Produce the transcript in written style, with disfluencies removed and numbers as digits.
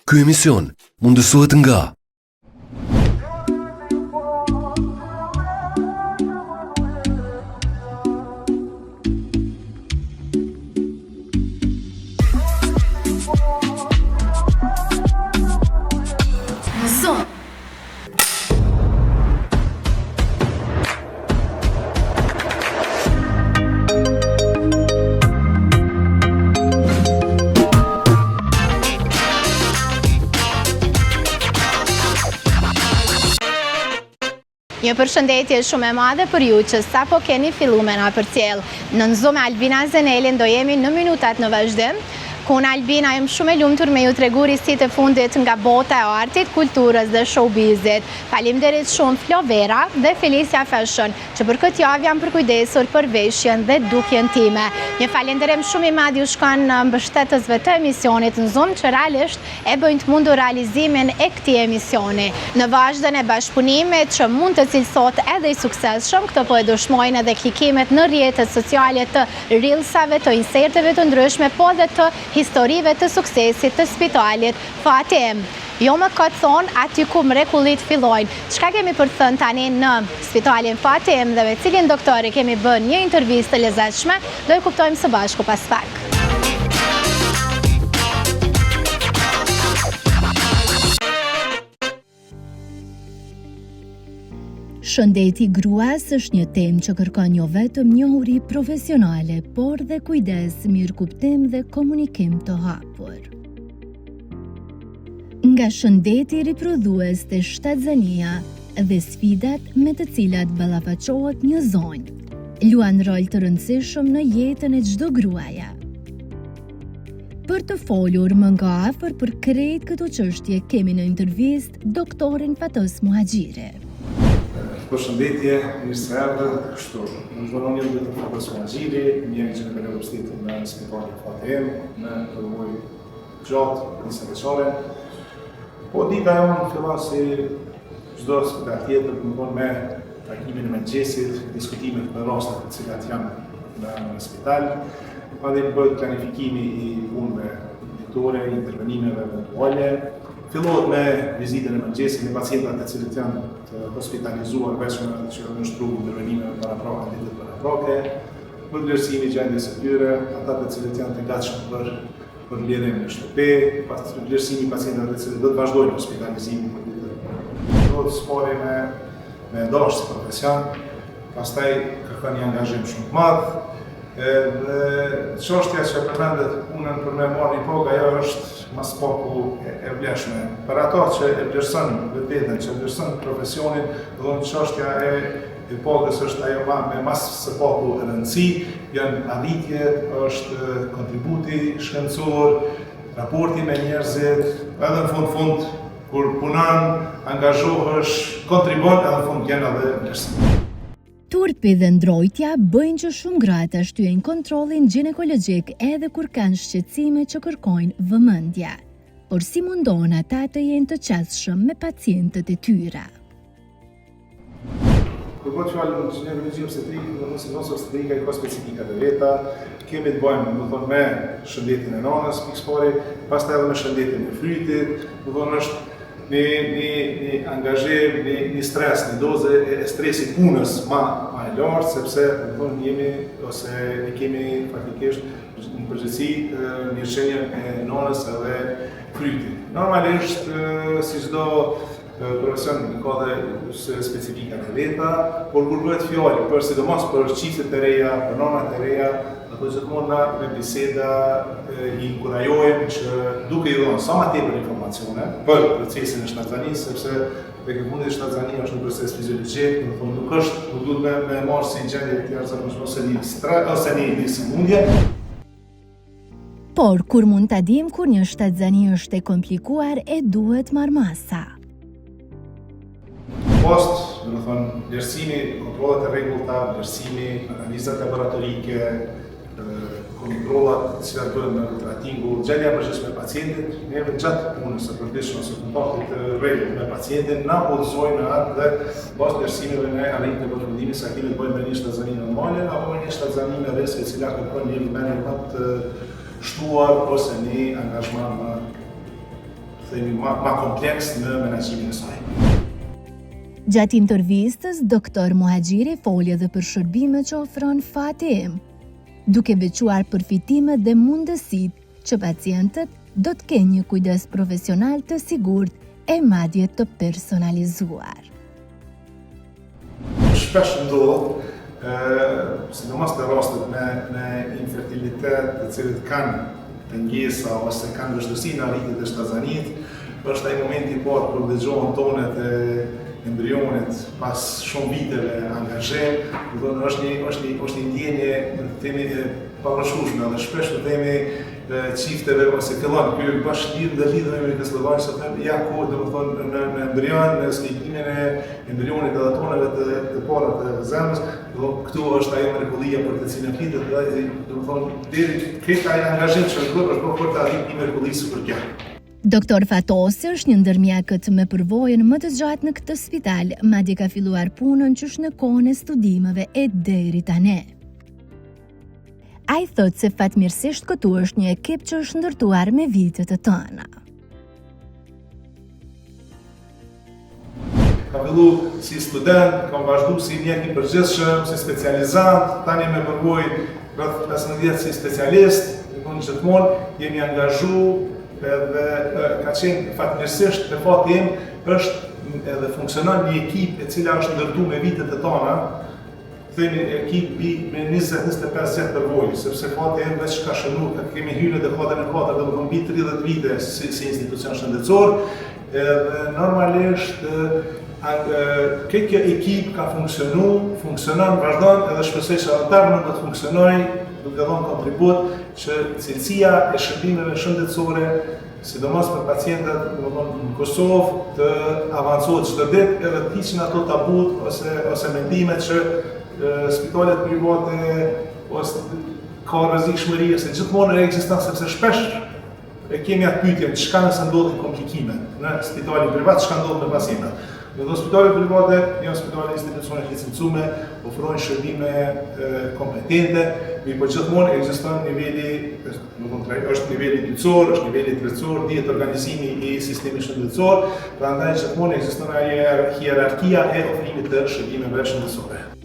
Ky emision mundësohet nga Një përshëndetje shumë e madhe për ju që sapo keni filluar me na përcjell. Në Nzo me Albina Zenelin do jemi në minutat në vazhdim. Ku unë Albina jam shumë e lumtur me ju tregu risit e fundit nga bota e artit, kulturës dhe showbizit. Faleminderit shumë Flovera dhe Felicia Fashion që për këtë javë janë përkujdesur për veshjen dhe dukjen time. Një falenderem shumë i madh ju shkon mbështetësve të emisionit në Zoom që realisht e bëjnë të mundur realizimin e këtij emisioni. Në vazhdën e bashkëpunimit që mund të cilësot edhe i suksesshëm, këtë po e dëshmojnë edhe klikimet në rrjetet sociale të reelsave, të inserteve të ndryshme, po dhe të historive të suksesit të spitalit Fatim. Jo më këtë thonë aty ku mrekullit fillojnë. Çka kemi për të thënë tani në spitalin Fatim dhe me cilin doktori kemi bën një intervistë të lezetshme, do e kuptojmë së bashku pas pak. Shëndeti gruas është një temë që kërkon jo vetëm njohuri profesionale, por dhe kujdes, mirëkuptim dhe komunikim të hapur. Nga shëndeti riprodhues të shtatzania dhe sfidat me të cilat ballafaqohet një zonjë, luan rol të rëndësishëm në jetën e çdo gruaja. Për të folur më nga afër për krejt këto çështje kemi në intervistë doktorin Fatos Muhaxhiri. Përshëndetje, mirë se erdhët, kështu. Në zhvononjën dhe të Fatos Muhaxhiri, mjek ginekologu obstetër në spitalin Fatim, në përvoj gjatë, njëse veçare. Po dita e unë fillan si çdo spital tjetër, me takimin e mëngjesit, diskutimet me rastet të cilat janë në spital, madje bëhet planifikimi i punëve ditore, intervenimeve eventuale. Fillohet me vizitën e mëngjesit me pacientat të cilët janë të hospitalizuar vetëm që në shtruar intervenime paraprake, ditët paraprake, për vlerësimi i gjendjes së tyre, ata të cilët janë të gatshëm për lidhjen në shtëpi, pas vlerësimi i pacientëve të cilët do të vazhdojnë hospitalizimin për ditët. Do të spori me dashje profesion, pastaj kërkon një angazhim shumë të madh. Dhe çështja që përmendet punën për me marrë një pogë, ajo është mas paku e vlefshme. Për ato që e vlerëson vetën, që e vlerëson profesionin, do të çështja e pogës është ajo me mas së paku e rëndësi, janë arritjet, është kontributi shkencor, raporti me njerëzit, edhe në fund kur punon, angazhohesh, kontribon, edhe në fund janë edhe vlerësim. Turpi dhe ndrojtja bëjnë që shumë gratë shtyjnë kontrollin ginekologjik edhe kur kanë shqetësime që kërkojnë vëmendje. Por si mundon ata të jenë të qasshëm me pacientët e tyre? Kur bëhet fjalë në ginekologji obstetrike, domosdoshmë obstetrika ka specifikat e veta, kemi të bëjmë me shëndetin e nanës, pikëspori, pastaj edhe me shëndetin e frytit, është një angazhim, një stres, një dozë e stresit punës ma e lartë, sepse ne kemi faktikisht në përgjithësi një shenjë e nanës edhe frytit. Normalisht, si çdo profesion ka dhe specifikat e veta, por kur bëhet fjalë për sidomos për çiftet e reja, për nanat e reja, ato gjithmonë me biseda i inkurajojmë që duke i dhënë sa më tepër informacione për procesin e shtatzanisë, sepse tek fundi i shtatzania është një proces fiziologjik, nuk duhet me marrë si gjendje të jashtëzakonshme ose një sëmundje. Por kur mund ta dim kur një shtatzani është e komplikuar e duhet marrë masa? Post, vlerësimi, kontrollat e rregullta, vlerësimi, analizat laboratorike, kontrollat të cilat bëhen në ultratingu, gjendja e përgjithshme e pacientit, neve gjatë punës së përditshme ose kontaktit të rregullt me pacientin, na udhëzojnë atë dhe pas vlerësimeve ne arritëm të përfundimit se a kemi të bëjmë me një shtatzani normale apo me një shtatzani me risk e cila kërkon një vëmendje më të shtuar ose një angazhman më themi ma kompleks në menaxhimin e saj. Gjatë intervistës, Dr. Muhaxhiri foli edhe për shërbimet që ofron FATEM, duke veçuar përfitimet dhe mundësitë që pacientët do të kenë një kujdes profesional të sigurt e madje të personalizuar. Shpesh ndodh, sidomos të rastet me infertilitet të cilët kanë pengesa ose kanë vështirësi në arritjen e shtazanit, është ai momenti i parë kur dëgjohen tonet e embrionit pas shumë viteve angazhim, është një ndjenje themi pavarësishme dhe shpesh themi çifteve ose fillon ky bashkëlidhje dhe lidhje me Kosovën se thënë ja ku domethënë në embrion, në sklepimin e embrionit dhe atoneve të para të zemrës, këtu është ajo mrekullia për të cilën flitet dhe domethënë deri këtë ai angazhim që është për të arritur një mrekulli super kjo. Doktor Fatosi është një ndër mjekët me përvojën më të gjatë në këtë spital, madje ka filluar punën qysh në kohën e studimeve e deri tani. Ai thotë se fatmirësisht këtu është një ekip që është ndërtuar me vitet e tëna. Kam fillu si student, kam vazhdu si mjek i përgjithshëm, si specializant, tani me përvojë rreth 15 vjet si specialist, gjithmonë jemi angazhu edhe ka qenë fatmirësisht të FATEM është edhe funksionon një ekip e cila është ndërtuar me vitet e tona, themi ekip me 20-25 vjet përvojë, sepse FATEM veç ka shënuar, kemi hyrë në dekadën e 4 dhe më mbi 30 vite si institucion shëndetësor, edhe normalisht kjo ekip ka funksionon, vazhdon edhe shpresoj që anëtarë do të funksionojë, duke dhënë kontribut që cilësia e shërbimeve shëndetësore, sidomos për pacientët në Kosovë, të avancohet çdo ditë edhe të hiqin ato tabut ose mendimet që spitalet private ose ka rrezikshmëri ose gjithmonë ekziston sepse shpesh kemi atë pyetje, çka nëse ndodhin komplikime në spitalin privat, çka ndodh me pacientët. Në spitalet private, janë spitale institucione licencume, ofrojnë shërbime kompetente, por gjithmonë ekziston niveli, është niveli dytësor, është niveli tretësor, dihet organizimi i sistemit shëndetësor, prandaj gjithmonë ekziston ajo hierarkia e ofrimit të shërbimeve shëndetësore.